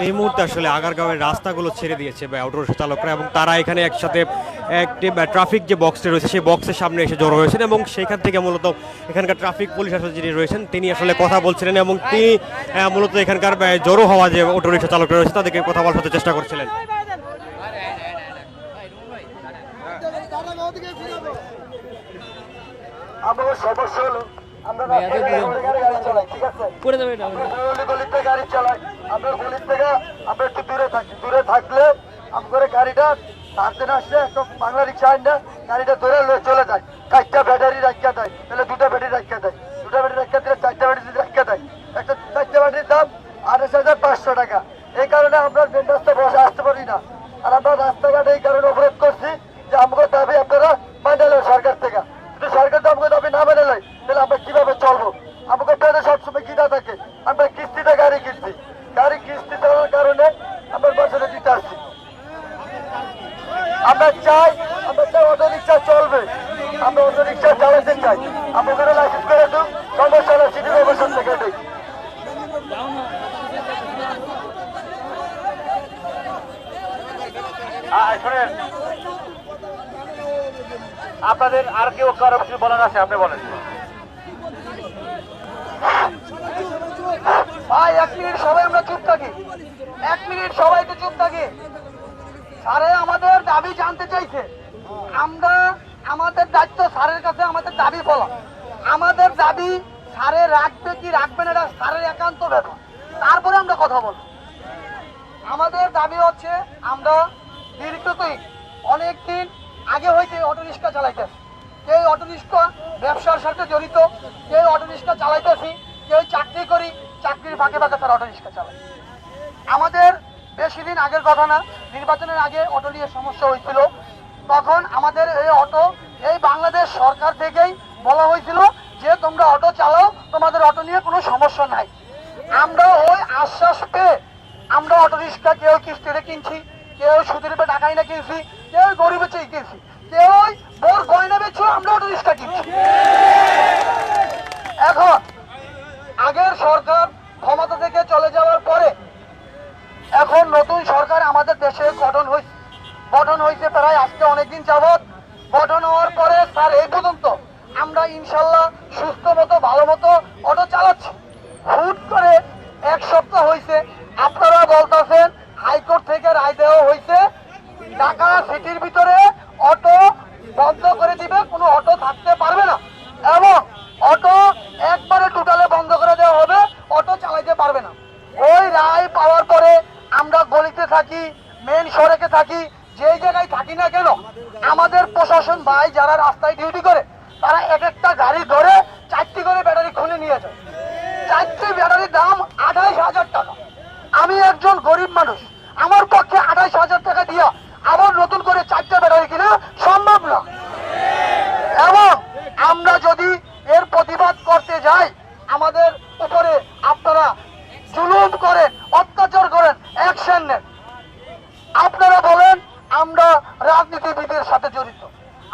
এই মুহূর্তে আসলে আগারগাঁওয়ের রাস্তাগুলো ছেড়ে দিয়েছে অটো রিক্সা চালকরা, এবং তারা এখানে একসাথে একটি ট্রাফিক যে বক্সটি রয়েছে সেই বক্সের সামনে এসে জড়ো হয়েছেন, এবং সেখান থেকে মূলত এখানকার ট্রাফিক পুলিশ আসলে যিনি রয়েছেন তিনি আসলে কথা বলছিলেন, এবং তিনি মূলত এখানকার জড়ো হওয়া যে অটো রিক্সা চালকরা রয়েছে তাদেরকে কথা বলার চেষ্টা করছিলেন। আমাদের সমস্যা হলো আমরা গাড়ি চালাই, ঠিক আছে, গলিতে গাড়ি চালাই, আমরা গলির থেকে আমরা একটু দূরে থাকি। দূরে থাকলে আমাদের গাড়িটা ছাড়তে না আসলে একটা বাংলা রিক্সা আইন না গাড়িটা ধরে চলে যায়। 4টা ব্যাটারি রাখা দেয়, তাহলে 2টা ব্যাটারি রাখা দেয়, 2টা ব্যাটারি রাখা দিলে 4টা ব্যাটারি রাখা দেয়। একটা 4টা ব্যাটারির দাম 28,500 টাকা। এই কারণে আমরা মেন রাস্তায় বসে আসতে পারি না। আর আমরা রাস্তাঘাটে এই কারণে অবরোধ করছি যে আমাদের দাবি আপনারা মানে নেন সরকার থেকে। যদি সরকার আমাদের দাবি না মেনে নেয় তাহলে আমরা কিভাবে চলবো? আমাকে পেটে সবসময় কিনা থাকে, আমরা কিস্তিতে গাড়ি কিনছি, গাড়ি কিস্তি দেওয়ার কারণে আমরা বছরে দিতে আসছি। আমরা চাই অটো রিক্সা চলবে, আমরা অটো রিক্সা চালাতে চাই। আমাদের লাইসেন্স করে দিন, সমস্যা হলে সিটি কর্পোরেশন থেকে দিই। শোনেন, আপনাদের আর কেউ কারো কিছু বলার আছে আপনি বলেন। ভাই 1 মিনিট সবাই আমরা চুপ থাকি, 1 মিনিট সবাই তো চুপ থাকি। স্যারে আমাদের দাবি জানতে চাইছে, আমরা আমাদের দায়িত্ব স্যারের কাছে আমাদের দাবি বলা। আমাদের দাবি স্যারে রাখবে কি রাখবে না এটা স্যারের একান্ত ব্যাপার, তারপরে আমরা কথা বলবো। আমাদের দাবি হচ্ছে আমরা দীর্ঘতই অনেকদিন আগে হইতে অটো রিক্সা চালাইতেছি। কেউ অটো রিক্সা ব্যবসার সাথে জড়িত, কেউ অটো রিক্সা চালাইতেছি, কেউ চাকরি করি, চাকরির ফাঁকে ফাঁকে তারা অটো রিক্সা চালায়। আমাদের বেশি দিন আগের কথা না, নির্বাচনের আগে অটো নিয়ে সমস্যা হয়েছিল। তখন আমাদের এই অটো এই বাংলাদেশ সরকার থেকেই বলা হয়েছিল যে তোমরা অটো চালাও, তোমাদের অটো নিয়ে কোনো সমস্যা নাই। আমরা ওই আশ্বাস পেয়ে আমরা অটো রিক্সা কেউ কিস্তিতে কিনছি, কেউ সুদের উপরে টাকা এনে কিনছি, কেউ গরিবের চেয়ে কিনছি, কেউ বোর গয়না বেচো আমরা অটো রিক্সা কিনছি। এখন আগের সরকার ক্ষমতা থেকে চলে যাওয়ার পরে এখন নতুন সরকার আমাদের দেশে গঠন হয়েছে প্রায় আজকে অনেকদিন যাবৎ। গঠন হওয়ার পরে স্যার এই পর্যন্ত আমরা ইনশাল্লাহ সুস্থ মতো ভালো মতো অটো চালাচ্ছি। হুট করে 1 সপ্তাহ হয়েছে আপনারা বলতেছেন হাইকোর্ট থেকে রায় দেওয়া হয়েছে ঢাকা সিটির ভিতরে অটো বন্ধ করে দিবে, কোনো অটো থাকতে পারবে না, এবং অটো একবারে টোটালে বন্ধ করে দেওয়া হবে, অটো চালাইতে পারবে না। ওই রায় পাওয়ার পরে আমরা গলিতে থাকি, মেন সড়কে থাকি, যেই জায়গায় থাকি না কেন আমাদের প্রশাসন ভাই যারা রাস্তায় ডিউটি করে তারা এক একটা গাড়ি ধরে 4টি করে ব্যাটারি খুলে নিয়ে যায়। 4টি ব্যাটারির দাম 28,000 টাকা। আমি একজন গরিব মানুষ, আমার পক্ষে 28,000 টাকা দিয়া আবার নতুন করে 4টা ব্যাটারি কিনা সম্ভব না। এবং আমরা যদি এর প্রতিবাদ করতে যাই আমাদের উপরে আপনারা জুলুম করেন, অত্যাচার করেন, অ্যাকশন নেন। আপনারা বলেন আমরা রাজনীতিবিদের সাথে জড়িত।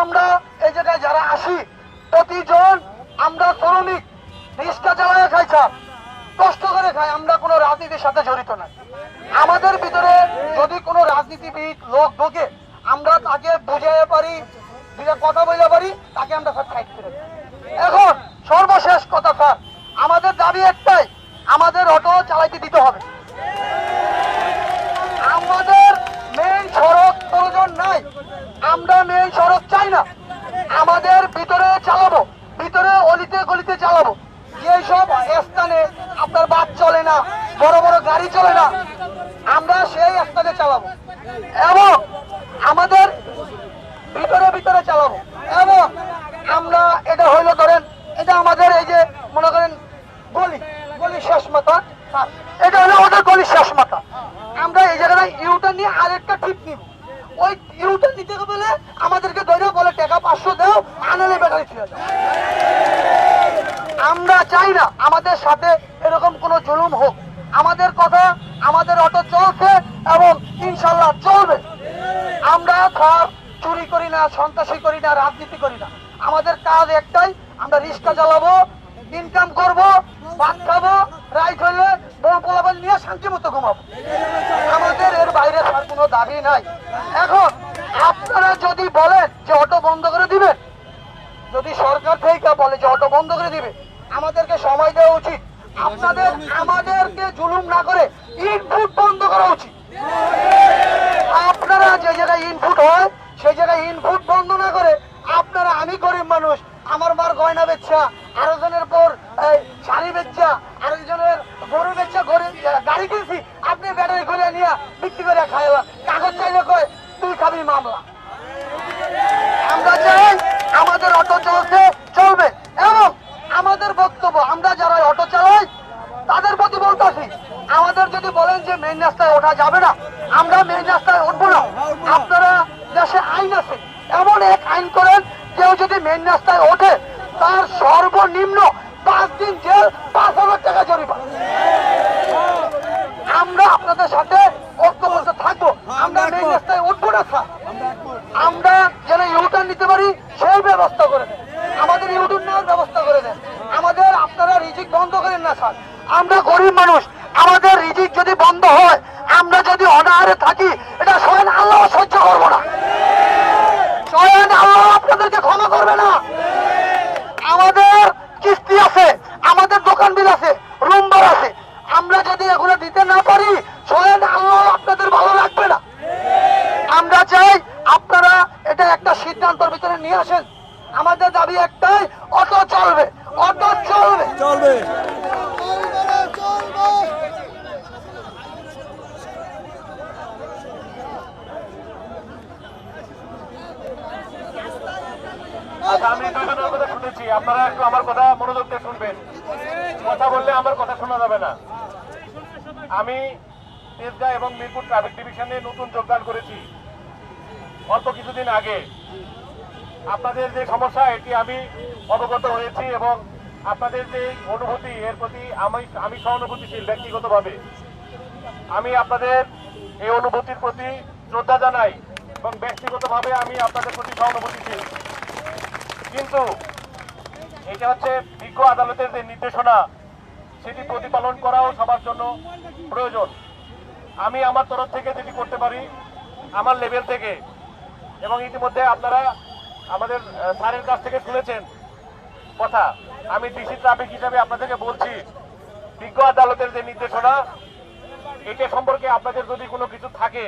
আমরা এই জায়গায় যারা আসি প্রতিজন আমরা শ্রমিক, রিক্সা চালায় খাই, কষ্ট করে খাই, আমরা কোনো রাজনীতির সাথে জড়িত নাই। আমাদের ভিতরে যদি কোনো রাজনীতিবিদ লোক ঢোকে আমরা তাকে বুঝাইতে পারি, দুটা কথা বলতে পারি, তাকে আমরা স্যার সাইড করে দিই। এখন সর্বশেষ কথা স্যার, আমাদের দাবি একটাই, আমাদের অটো চালাইতে দিতে হবে। আমাদের মেইন সড়ক প্রয়োজন নাই, আমরা মেইন সড়ক চাই না, আমাদের ভিতরে চালাবো, ভিতরে অলিতে গলিতে চালাবো। যেসব স্থানে আপনার বাস চলে না, বড় বড় গাড়ি চলে না, আমরা সেই স্থানে চালাবো এবং আমাদের ভিতরে ভিতরে চালাবো। এবং আমরা এটা হইলো ধরেন এটা আমাদের এই যে মনে করেন গলি শেষ মাথা, এটা হলো আমাদের গলির শেষ মাথা। আমরা এই জায়গায় ইউটার নিয়ে আরেকটা ঠিক নিব, ওই ইউটার নিতে গেলে আমাদেরকে ধরে বলে টাকা 500 দাও, আনালে ব্যাটারি ছিঁড়ে দাও। আমরা চাই না আমাদের সাথে এরকম কোনো জুলুম হোক। আমাদের কথা, আমাদের অটো চলছে এবং ইনশাল্লাহ চলবে। আমরা চুরি করি না, সন্ত্রাসী করি না, রাজনীতি করি না। আমাদের কাজ একটাই, আমরা রিক্সা চালাবো, ইনকাম করব, ভাত খাবো, রাইট হইলে বউ পোলাপান নিয়ে শান্তি মতো ঘুমাবো। আমাদের এর বাইরে আর কোনো দাবি নাই। এখন আপনারা যদি বলেন যে অটো বন্ধ করে দিবেন, যদি সরকার থেকে বলে যে অটো বন্ধ করে দিবে, আমাদেরকে সময় দেওয়া উচিত। আপনাদের আমাদেরকে জুলুম না করে ইনপুট বন্ধ করা উচিত। আপনারা যে জায়গায় ইনপুট হয় সেই জায়গায় ইনপুট বন্ধ না করে আপনারা, আমি গরিব মানুষ, আমার মার গয়না বেচা, আরেকজনের পর শাড়ি বেচা, আরেকজনের গরু বেচা, গাড়ি কিনছি, আপনি ব্যাটারি খুলে নিয়ে বিক্রি করে খাইবা, কাগজ চাইলে কয় তুই খাবি মামলা। আমরা চাই আমাদের অটো চলছে, চলবে। এবং আমাদের বক্তব্য, আমরা যারা অটো চালাই তাদের প্রতি বলতেছি, আমাদের যদি বলেন যে মেইন রাস্তায় ওঠা যাবে না, আমরা মেইন রাস্তায় উঠবো না। আপনারা দেশে আইন আছে, এমন এক আইন করেন, কেউ যদি মেইন রাস্তায় ওঠে তার সর্বনিম্ন 5 দিন জেল, 5,000 টাকা জরিমানা। আমরা আপনাদের সাথে ঐক্যবদ্ধ থাকবো, আমরা মেইন রাস্তায় উঠবো না স্যার। আমরা যেন ইউটার্ন নিতে পারি সেই ব্যবস্থা করে দেন, আমাদের ইউটার্ন নেওয়ার ব্যবস্থা করে দেন। আমাদের আপনারা রিজিক বন্ধ করেন না স্যার, আমরা গরিব মানুষ, আমাদের রিজিক যদি বন্ধ হয়, আমরা যদি অনাহারে থাকি, এটা স্বয়ং আল্লাহ সহ্য করবো না, স্বয়ং আল্লাহ আপনাদেরকে ক্ষমা করবে না। আমাদের কিস্তি আছে, আমাদের দোকান বিল আছে, রুম ভাড়া আছে, আমরা যদি এগুলো দিতে না পারি, স্বয়ং আল্লাহ আপনাদের ভালো লাগবে না। আমরা চাই আপনারা এটা একটা সিদ্ধান্তের ভিতরে নিয়ে আসেন। আমাদের দাবি একটাই, অটো চলবে, অটো চলবে, চলবে। আচ্ছা, আমি দুজনের কথা শুনেছি, আপনারা একটু আমার কথা মনোযোগ দিয়ে শুনবেন। কথা বললে আমার কথা শোনা যাবে না। আমি তেজগাঁ এবং মিরপুর ট্রাফিক ডিভিশনে নতুন যোগদান করেছি অল্প কিছুদিন আগে। আপনাদের যে সমস্যা এটি আমি অবগত হয়েছি এবং আপনাদের যে অনুভূতি এর প্রতি আমি সহানুভূতিশীল ব্যক্তিগতভাবে। আমি আপনাদের এই অনুভূতির প্রতি শ্রদ্ধা জানাই এবং ব্যক্তিগতভাবে আমি আপনাদের প্রতি সহানুভূতিশীল। কিন্তু এটা হচ্ছে বিজ্ঞ আদালতের যে নির্দেশনা, সেটি প্রতিপালন করাও সবার জন্য প্রয়োজন। আমি আমার তরফ থেকে যেটি করতে পারি আমার লেভেল থেকে, এবং ইতিমধ্যে আপনারা আমাদের স্যারের কাছ থেকে শুনেছেন কথা, আমি ডিসি ট্রাফিক হিসাবে আপনাদেরকে বলছি, বিজ্ঞ আদালতের যে নির্দেশনা এটা সম্পর্কে আপনাদের যদি কোনো কিছু থাকে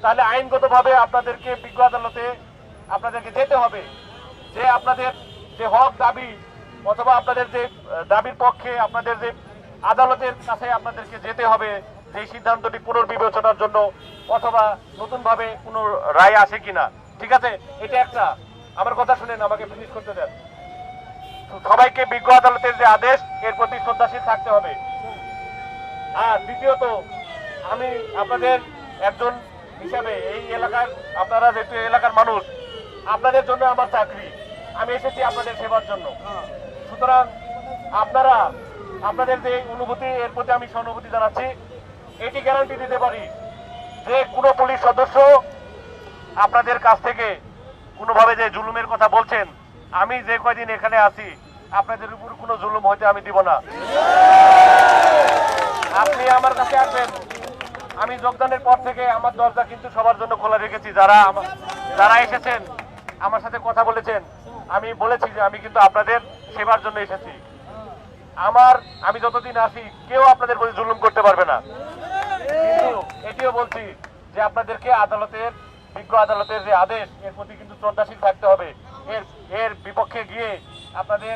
তাহলে আইনগতভাবে আপনাদেরকে বিজ্ঞ আদালতে আপনাদেরকে যেতে হবে। যে আপনাদের যে হক দাবি অথবা আপনাদের যে দাবির পক্ষে আপনাদের যে আদালতের কাছে আপনাদেরকে যেতে হবে যে সিদ্ধান্তটি পুনর্বিবেচনার জন্য, অথবা নতুনভাবে কোনো রায় আসে কিনা। ঠিক আছে, এটা একটা। আমার কথা শুনেন, আমাকে ফিনিশ করতে দেন। সবাইকে বিজ্ঞ আদালতের যে আদেশ এর প্রতি শ্রদ্ধাশীল থাকতে হবে। আর দ্বিতীয়ত, আমি আপনাদের একজন হিসাবে এই এলাকার, আপনারা যেহেতু এলাকার মানুষ, আপনাদের জন্য আমার চাকরি, আমি এসেছি আপনাদের সেবার জন্য। সুতরাং আপনারা আপনাদের যে অনুভূতি এর প্রতি আমি সহানুভূতি জানাচ্ছি। এটি গ্যারান্টি দিতে পারি যে কোনো পুলিশ সদস্য আপনাদের কাছ থেকে কোনোভাবে যে জুলুমের কথা বলছেন, আমি যে কয়দিন এখানে আছি আপনাদের উপর কোনো জুলুম হইতে আমি দিব না। আপনি আমার কাছে আসবেন, আমি যোগদানের পর থেকে আমার দরজা কিন্তু সবার জন্য খোলা রেখেছি। যারা এসেছেন আমার সাথে কথা বলেছেন, আমি বলেছি যে আমি কিন্তু আপনাদের সেবার জন্য এসেছি। আমি যতদিন আছি কেউ আপনাদের প্রতি জুলুম করতে পারবে না। কিন্তু এটিও বলছি যে আপনাদেরকে বিজ্ঞ আদালতের যে আদেশ এর প্রতি কিন্তু শ্রদ্ধাশীল থাকতে হবে। এর বিপক্ষে গিয়ে আপনাদের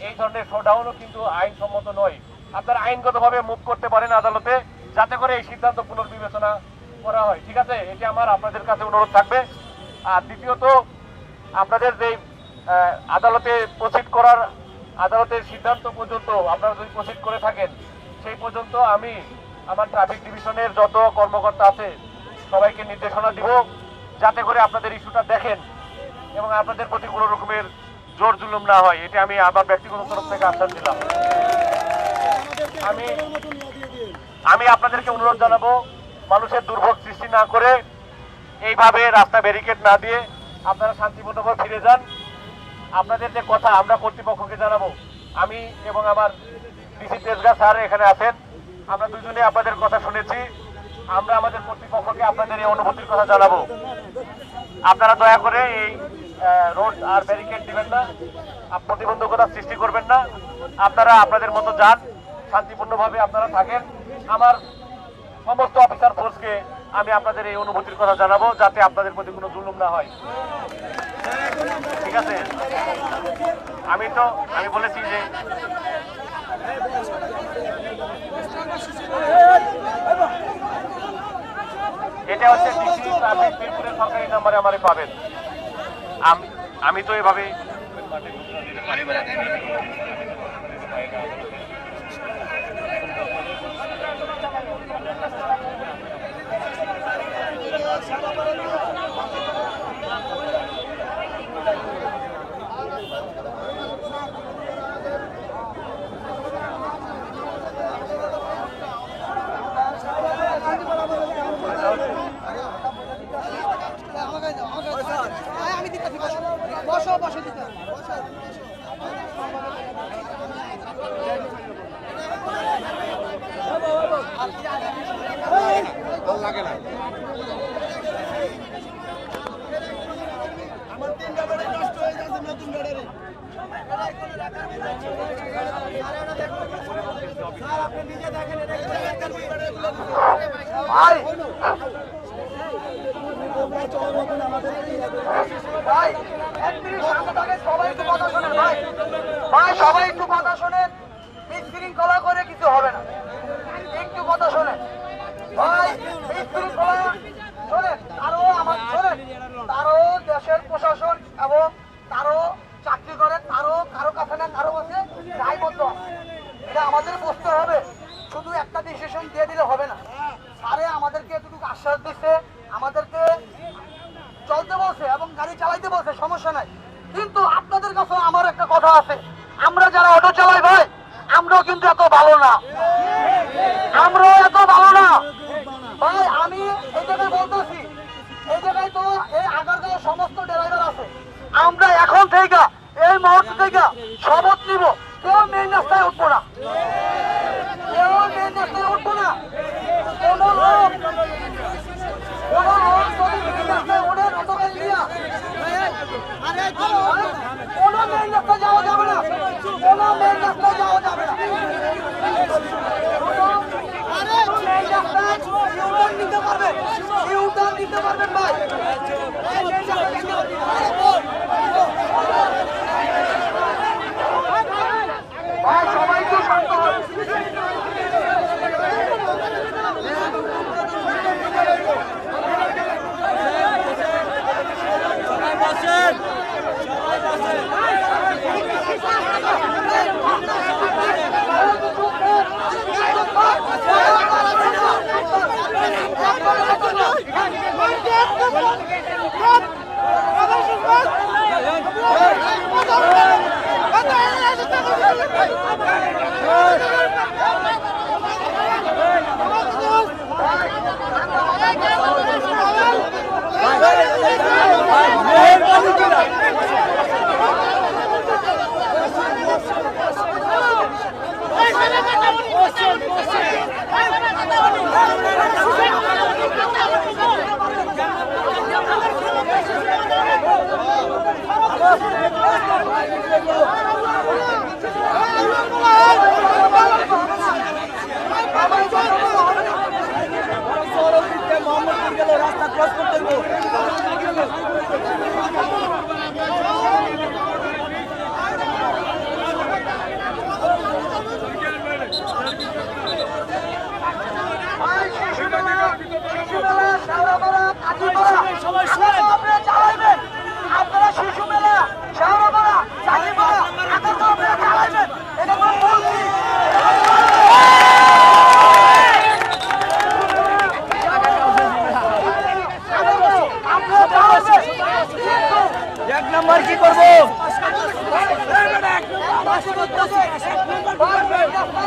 এই ধরনের শোডাউনও কিন্তু আইনসম্মত নয়। আপনারা আইনগতভাবে মুভ করতে পারেন আদালতে, যাতে করে এই সিদ্ধান্ত পুনর্বিবেচনা করা হয়। ঠিক আছে, এটি আমার আপনাদের কাছে অনুরোধ থাকবে। আর দ্বিতীয়ত, আপনাদের যে আদালতে প্রসিড করার, আদালতের সিদ্ধান্ত পর্যন্ত আপনারা যদি প্রসিড করে থাকেন, সেই পর্যন্ত আমি আমার ট্রাফিক ডিভিশনের যত কর্মকর্তা আছে সবাইকে নির্দেশনা দিব, যাতে করে আপনাদের ইস্যুটা দেখেন এবং আপনাদের প্রতি কোনো রকমের জোর জুলুম না হয়। এটা আমি আমার ব্যক্তিগত তরফ থেকে আশ্বাস দিলাম। আমি আপনাদেরকে অনুরোধ জানাবো, মানুষের দুর্ভোগ সৃষ্টি না করে, এইভাবে রাস্তা ব্যারিকেড না দিয়ে আপনারা শান্তিপূর্ণভাবে ফিরে যান। আপনাদের যে কথা আমরা কর্তৃপক্ষকে জানাবো, আমি এবং আমার ডিসি তেজগাঁ স্যার এখানে আছেন। আমরা দুজনে আপনাদের কথা শুনেছি। আমরা আমাদের কর্তৃপক্ষকে আপনাদের এই অনুভূতির কথা জানাবো। আপনারা দয়া করে এই রোড আর ব্যারিকেড দিবেন না, প্রতিবন্ধকতা সৃষ্টি করবেন না। আপনারা আপনাদের মতো যান, শান্তিপূর্ণভাবে আপনারা থাকেন। আমার সমস্ত অফিসার ফোর্সকে আমি আপনাদের এই অনুভূতির কথা জানাবো, যাতে আপনাদের প্রতি কোনো জুলুম না হয়। ঠিক আছে? আমি বলেছি যে এটা হচ্ছে ডিসি ট্রাফিক মিরপুরের সরকারি নাম্বারে আমারে পাবেন। আমি তো এভাবে আমি দিতে বসো বসে দিতে লাগে না। আমার 3টা গাড়ি নষ্ট হয়ে যাচ্ছে, নতুন গাড়ি। আপনি নিজে দেখেন ভাই ভাই সবাই একটু কথা শোনেন ভাই। ভাই সবাই একটু কথা শোনেন, বিশৃঙ্খলা করে কিছু হবে না, একটু কথা শোনেন ভাই। বিশৃঙ্খলা শোনেন, তারও দেশের প্রশাসন এবং তারও চাকরি করে, তারও কারো কাছে না কারো কাছে দায়বদ্ধ। এটা আমাদের বুঝতে হবে, শুধু একটা ডিসিশন দিয়ে দিলে হবে না। আরে আমাদেরকে এতটুকু আশ্বাস দিচ্ছে, আমাদেরকে চলতে বলছে এবং গাড়ি চালাইতে বলছে, সমস্যা নাই। কিন্তু আপনাদের কাছে আমার একটা কথা আছে, আমরা যারা অটো চালাই ভাই, আমরাও কিন্তু এত ভালো না, আমরাও এত ভালো না ভাই। আমি এই জায়গায় বলতেছি, এই জায়গায় তো এই আগারগাঁও সমস্ত ড্রাইভার আছে। আমরা এখন থেকে এই মুহূর্ত থেকে শপথ নিব, কেউ মেইন রাস্তায় উঠবো না, কেউ মেইন রাস্তায় উঠবো না। কোনো লোক যদি মেইন রাস্তায় উঠে অটোগাড়ি নিয়ে কোনো মেইন রাস্তায় যাওয়া যাবে না, কোনো মেইন রাস্তায় যাওয়া যাবে না। নিতে পারবেন, ইউটার্ন নিতে পারবেন ভাই। ভাই সবাই তো শান্ত হয়। রাস্তা ক্রস করতে আপনারা শিশু মেলা শাহবাগা চালিপাড়া আপনারা চালাইবেন, এটা তো বলছি। এক নাম্বার কি করবো?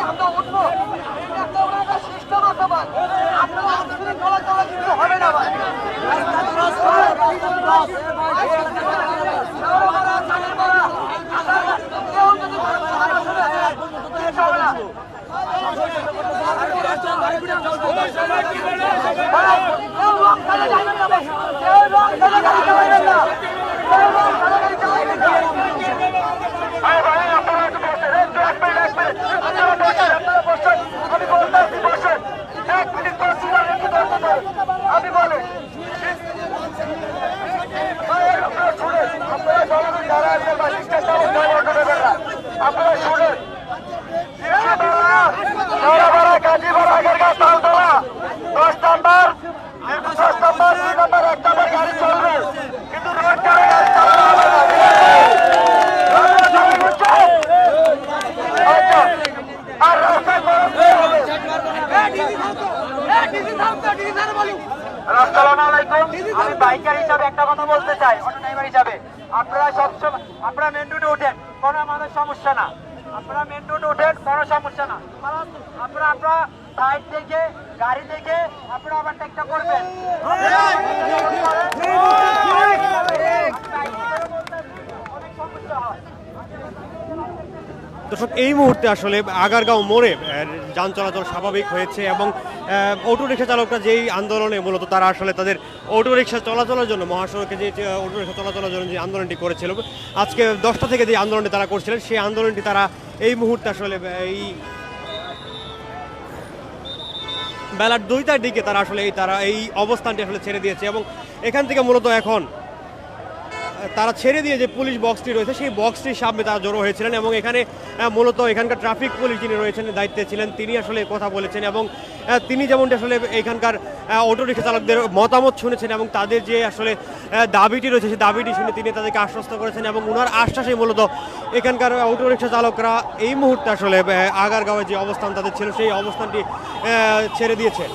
আমরা উঠবো, সিস্টেম আছে ভাই, আপনারা আন্দোলন চলা কিছু হবে না ভাই। কেউ যদি ভাই, কেউ রং খেলে যাবেন না ভাই। কেউ রং খেলে গাড়ি চালাবেন না। কেউ রং খেলে গাড়ি চালাবেন না। ভাই ভাই আপনারা একটু বসেন, একটু এক মিনিট আপনারা বসেন, আমি বলতেছি বসেন, 1 মিনিট বসছি না, একটু বসতে পারেন। আমি বলি ভাই আপনারা শুনেন, আপনারা জনগণ যারা আছেন বা শিক্ষা চালক অটো ড্রাইভাররা আপনারা শুনেন, Gazipara Agargaon Taltola 10 number 10 number 2 number 1 number গাড়ি চলবে, কিন্তু রোড কারে গাড়ি চালানো হবে না। আচ্ছা, আর রাস্তায় বরফ দিয়ে হবে। আসসালামু আলাইকুম, আমি বাইকার হিসাবে একটা কথা বলতে চাই, অটো ড্রাইভার হিসাবে আপনারা সবসময় আপনারা মেন রোডে ওঠেন, কোনো আমাদের সমস্যা না। আপনারা মেন রোডে ওঠেন, কোনো সমস্যা না। আপনারা সাইড থেকে গাড়ি দেখে আপনারা ওভারটেকটা করবেন। অনেক সমস্যা হয়। দর্শক, এই মুহূর্তে আসলে আগারগাঁও মোড়ে যান চলাচল স্বাভাবিক হয়েছে এবং অটো রিক্সা চালকরা যেই আন্দোলনে মূলত তারা আসলে তাদের অটো রিক্সা চলাচলের জন্য মহাসড়কে যে অটো রিক্সা চলাচলের জন্য যে আন্দোলনটি করেছিল আজকে 10টা থেকে যে আন্দোলনটি তারা করছিলেন, সেই আন্দোলনটি তারা এই মুহূর্তে আসলে এই বেলার 2টার দিকে তারা আসলে এই অবস্থানটি আসলে ছেড়ে দিয়েছে এবং এখান থেকে মূলত এখন তারা ছেড়ে দিয়ে যে পুলিশ বক্সটি রয়েছে সেই বক্সটির সামনে তারা জড়ো হয়েছিলেন এবং এখানে মূলত এখানকার ট্রাফিক পুলিশ যিনি রয়েছেন দায়িত্বে ছিলেন তিনি আসলে কথা বলেছেন এবং তিনি যেমনটি আসলে এখানকার অটো রিক্সা চালকদের মতামত শুনেছেন এবং তাদের যে আসলে দাবিটি রয়েছে সেই দাবিটি শুনে তিনি তাদেরকে আশ্বস্ত করেছেন এবং ওনার আশ্বাসে মূলত এখানকার অটো রিক্সা চালকরা এই মুহূর্তে আসলে আগারগাঁওয়ে যে অবস্থান তাদের ছিল সেই অবস্থানটি ছেড়ে দিয়েছে।